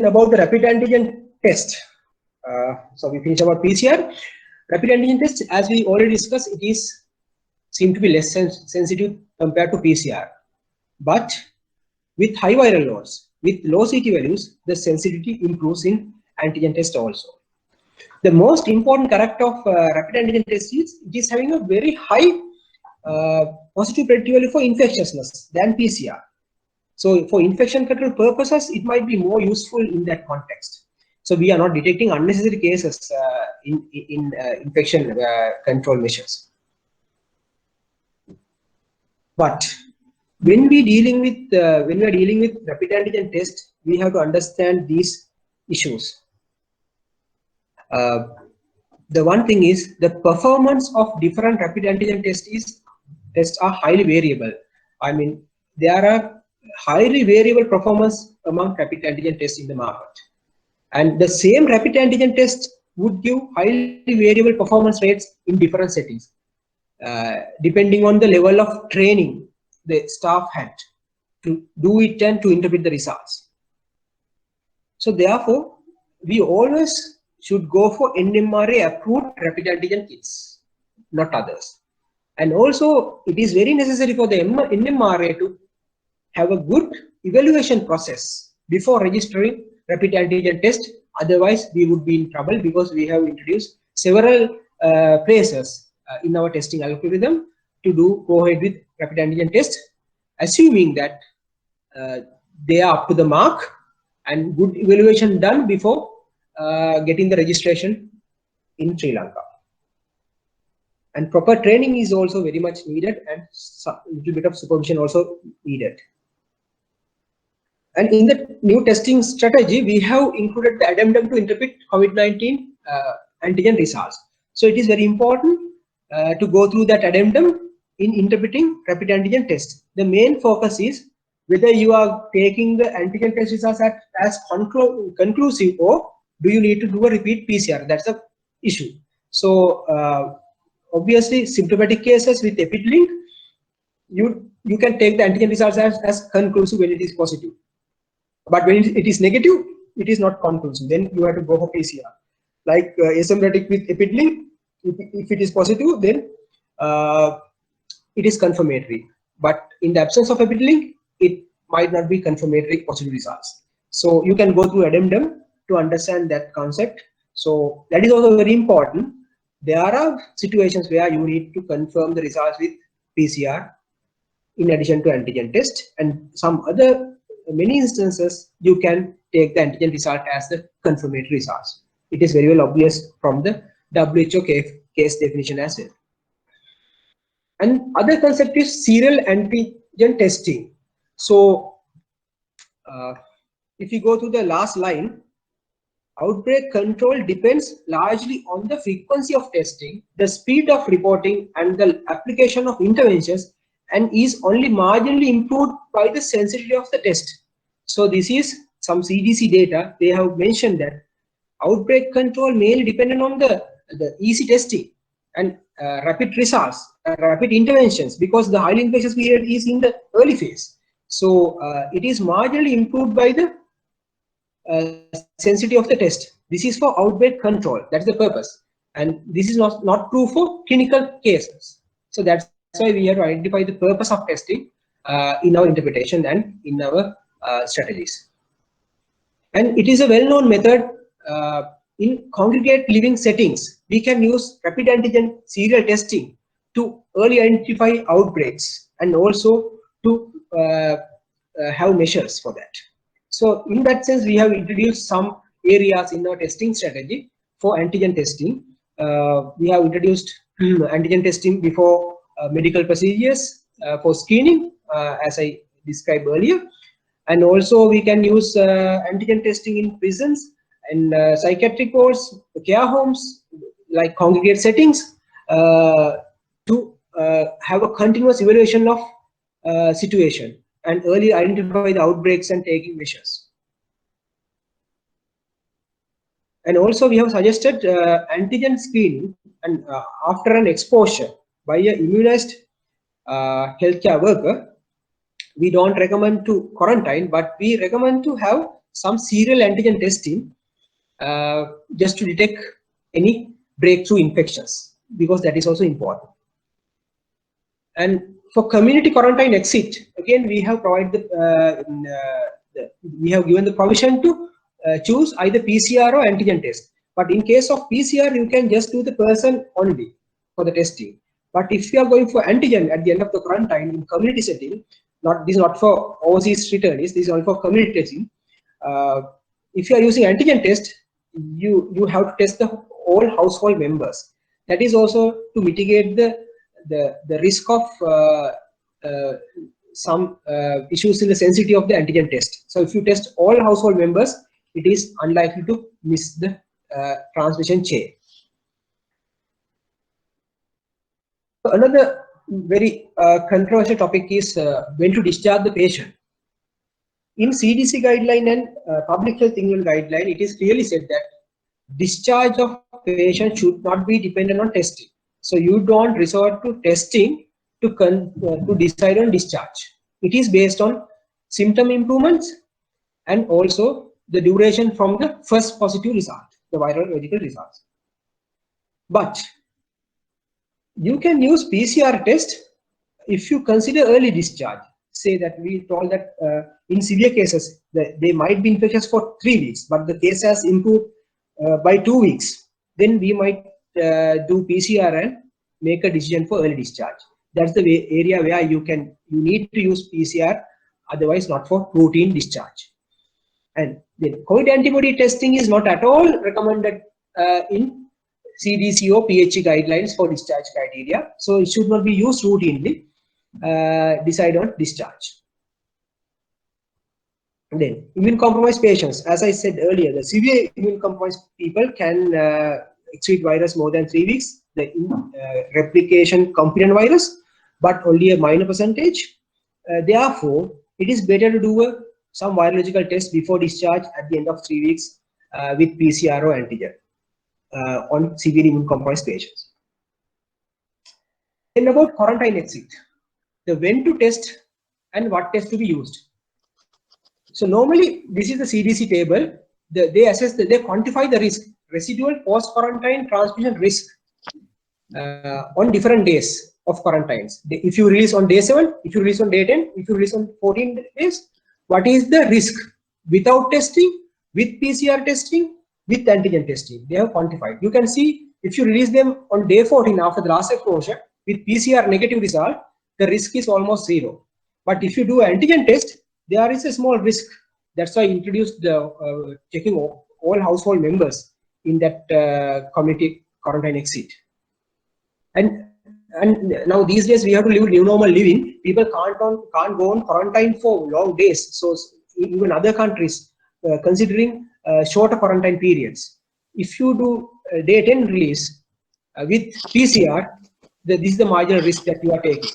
about the rapid antigen test. So we finish about PCR. Rapid antigen test, as we already discussed, it is seem to be less sensitive compared to PCR. But with high viral loads, with low CT values, the sensitivity improves in antigen test also. The most important character of rapid antigen test is it is having a very high positive predictive value for infectiousness than PCR. So for infection control purposes, it might be more useful in that context. So we are not detecting unnecessary cases in infection control measures. But when we are dealing with rapid antigen test, we have to understand these issues. The one thing is the performance of different rapid antigen tests are highly variable. I mean, there are highly variable performance among rapid antigen tests in the market, and the same rapid antigen test would give highly variable performance rates in different settings, depending on the level of training the staff had to do it and to interpret the results. So therefore, we always should go for NMRA approved rapid antigen kits, not others. And also, it is very necessary for the NMRA to have a good evaluation process before registering rapid antigen test. Otherwise, we would be in trouble, because we have introduced several places in our testing algorithm to go ahead with rapid antigen test, assuming that they are up to the mark and good evaluation done before getting the registration in Sri Lanka. And proper training is also very much needed, and a little bit of supervision also needed. And in the new testing strategy, we have included the addendum to interpret COVID-19 antigen results. So it is very important to go through that addendum in interpreting rapid antigen tests. The main focus is whether you are taking the antigen test results as conclusive, or do you need to do a repeat PCR. That's the issue. So obviously, symptomatic cases with EPID-link, you can take the antigen results as conclusive when it is positive. But when it is negative, it is not conclusive. Then you have to go for PCR. Like asymptomatic with EPID-link, if it is positive, then it is confirmatory. But in the absence of EPID-link, it might not be confirmatory positive results. So you can go through addendum to understand that concept. So that is also very important. There are situations where you need to confirm the results with PCR in addition to antigen test, and many instances you can take the antigen result as the confirmatory results. It is very well obvious from the WHO case definition as well. And other concept is serial antigen testing. So if you go to the last line, outbreak control depends largely on the frequency of testing, the speed of reporting, and the application of interventions, and is only marginally improved by the sensitivity of the test. So this is some CDC data. They have mentioned that outbreak control mainly dependent on the easy testing and rapid results, rapid interventions, because the highly infectious period is in the early phase. So it is marginally improved by the sensitivity of the test. This is for outbreak control. That's the purpose, and this is not true for clinical cases. So that's why we have to identify the purpose of testing in our interpretation and in our strategies. And it is a well-known method in congregate living settings. We can use rapid antigen serial testing to early identify outbreaks, and also to have measures for that. So in that sense, we have introduced some areas in our testing strategy for antigen testing. We have introduced antigen testing before medical procedures for screening, as I described earlier. And also we can use antigen testing in prisons and psychiatric wards, care homes, like congregate settings, to have a continuous evaluation of situation and early identify the outbreaks and taking measures. And also we have suggested antigen screening and after an exposure by an immunized healthcare worker. We don't recommend to quarantine, but we recommend to have some serial antigen testing just to detect any breakthrough infections, because that is also important. And for community quarantine exit, again we have provided we have given the provision to choose either PCR or antigen test. But in case of PCR, you can just do the person only for the testing. But if you are going for antigen at the end of the quarantine in community setting, this is not for overseas returnees, this is only for community testing. If you are using antigen test, you have to test the all household members. That is also to mitigate the risk of some issues in the sensitivity of the antigen test. So if you test all household members, it is unlikely to miss the transmission chain. Another very controversial topic is when to discharge the patient. In CDC guideline and Public Health England guideline, it is clearly said that discharge of patient should not be dependent on testing. So you don't resort to testing to decide on discharge. It is based on symptom improvements and also the duration from the first positive result, the viral medical results. But you can use PCR test if you consider early discharge. Say that we told that in severe cases that they might be infectious for 3 weeks, but the case has improved by 2 weeks. Then we might do PCR and make a decision for early discharge. That's the area where you need to use PCR, otherwise not for routine discharge. And the COVID antibody testing is not at all recommended in CDC or PHE guidelines for discharge criteria. So it should not be used routinely. Decide on discharge. Then immune-compromised patients, as I said earlier, the severe immune-compromised people can excrete virus more than 3 weeks, the replication competent virus, but only a minor percentage. Therefore, it is better to do some virological test before discharge at the end of 3 weeks with PCR or antigen on severe immune-compromised patients. Then about quarantine exit, the when to test and what test to be used. So normally this is the CDC table. They assess they quantify the risk, residual post-quarantine transmission risk on different days of quarantines. If you release on day 7, if you release on day 10, if you release on 14 days, what is the risk without testing, with PCR testing, with antigen testing? They have quantified. You can see if you release them on day 14 after the last exposure with PCR negative result, the risk is almost 0. But if you do antigen test, there is a small risk. That's why I introduced the checking all household members in that community quarantine exit. And now these days we have to live new normal living. People can't go on quarantine for long days. So even other countries considering shorter quarantine periods. If you do day 10 release with PCR, this is the marginal risk that you are taking.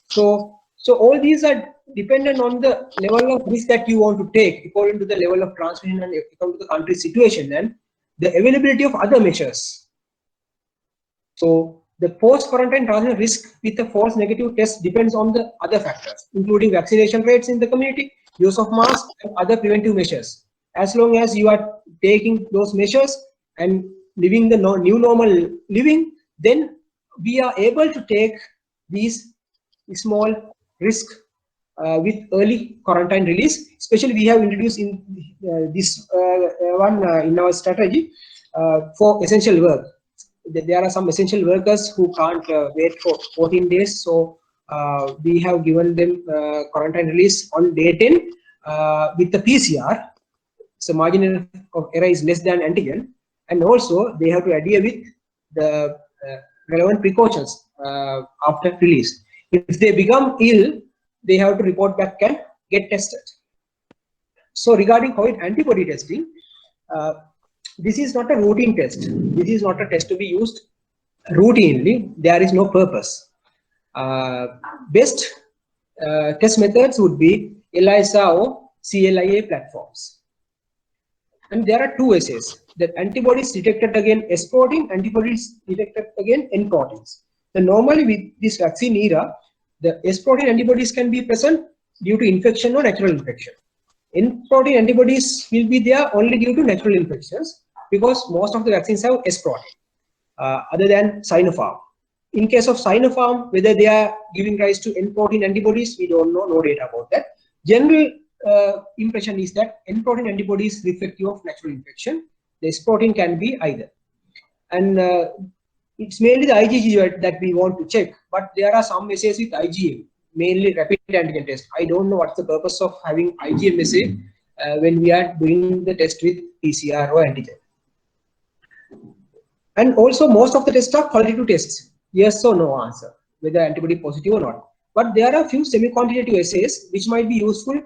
So all these are dependent on the level of risk that you want to take according to the level of transmission and according to the country's situation and the availability of other measures. So the post-quarantine transmission risk with a false negative test depends on the other factors, including vaccination rates in the community, use of masks and other preventive measures. As long as you are taking those measures and living the new normal living, then we are able to take these small risk with early quarantine release. Especially we have introduced in this one in our strategy for essential work. There are some essential workers who can't wait for 14 days. So we have given them quarantine release on day 10 with the PCR. So margin of error is less than antigen. And also they have to adhere with the relevant precautions after release. If they become ill, they have to report back and get tested. So regarding COVID antibody testing, this is not a routine test. This is not a test to be used routinely. There is no purpose. Best test methods would be ELISA or CLIA platforms. And there are two assays: that antibodies detected against S protein, antibodies detected against N proteins. So normally with this vaccine era, the S protein antibodies can be present due to infection or natural infection. N-protein antibodies will be there only due to natural infections because most of the vaccines have S-protein other than Sinopharm. In case of Sinopharm, whether they are giving rise to N-protein antibodies, we don't know, no data about that. General impression is that N-protein antibodies reflective of natural infection. The S-protein can be either. And it's mainly the IgG that we want to check, but there are some assays with IgM, mainly rapid antigen test. I don't know what's the purpose of having IgM assay when we are doing the test with PCR or antigen. And also most of the tests are qualitative tests, yes or no answer, whether antibody positive or not. But there are a few semi-quantitative assays which might be useful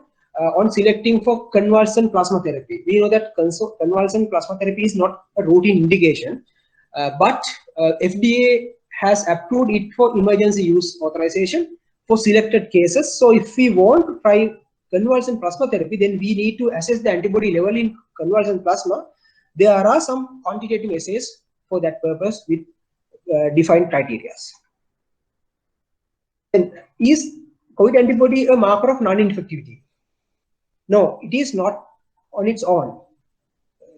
on selecting for convalescent plasma therapy. We know that convalescent plasma therapy is not a routine indication, but FDA has approved it for emergency use authorization for selected cases. So if we want to try convalescent plasma therapy, then we need to assess the antibody level in convalescent plasma. There are some quantitative assays for that purpose with defined criteria. And is COVID antibody a marker of non-infectivity? No, it is not on its own.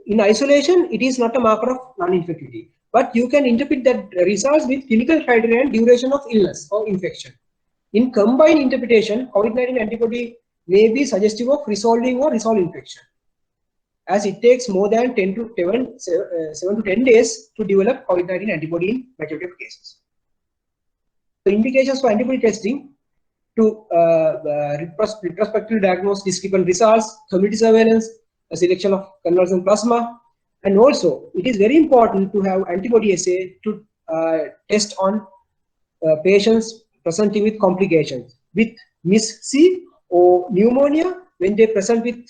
In isolation, it is not a marker of non-infectivity, but you can interpret that results with clinical criteria and duration of illness or infection. In combined interpretation, COVID-19 antibody may be suggestive of resolving or resolved infection, as it takes more than 7 to 10 days to develop COVID-19 antibody in majority of cases. The indications for antibody testing to retrospectively diagnose discrepant results, community surveillance, a selection of convalescent plasma, and also it is very important to have antibody assay to test on patients presenting with complications with MIS-C or pneumonia. When they present with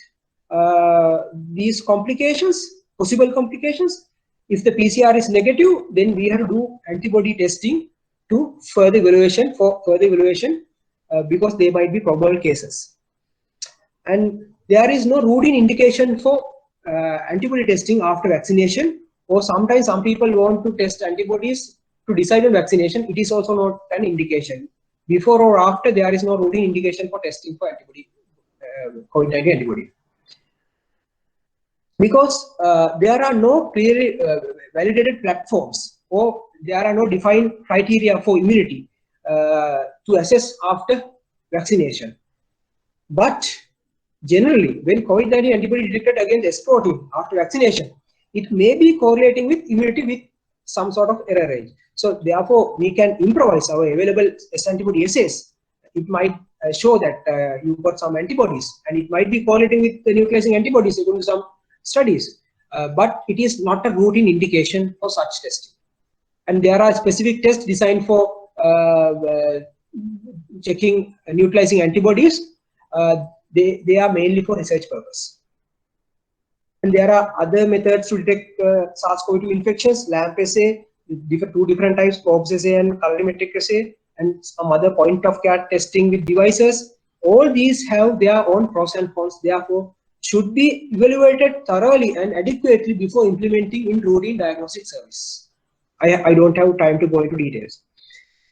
these complications, possible complications, if the PCR is negative, then we have to do antibody testing to further evaluation because they might be probable cases. And there is no routine indication for antibody testing after vaccination, or sometimes some people want to test antibodies to decide on vaccination. It is also not an indication. Before or after, there is no routine indication for testing for antibody, COVID-19 antibody. Because there are no clearly validated platforms, or there are no defined criteria for immunity to assess after vaccination. But generally, when COVID-19 antibody detected against S protein after vaccination, it may be correlating with immunity with some sort of error range. So therefore, we can improvise our available S antibody assays. It might show that you've got some antibodies, and it might be correlating with the neutralizing antibodies according to some studies, but it is not a routine indication for such testing. And there are specific tests designed for checking neutralizing antibodies. They are mainly for research purpose. And there are other methods to detect SARS-CoV-2 infections: LAMP assay, two different types, probes assay and colorimetric assay, and some other point of care testing with devices. All these have their own pros and cons, therefore should be evaluated thoroughly and adequately before implementing in routine diagnostic service. I don't have time to go into details.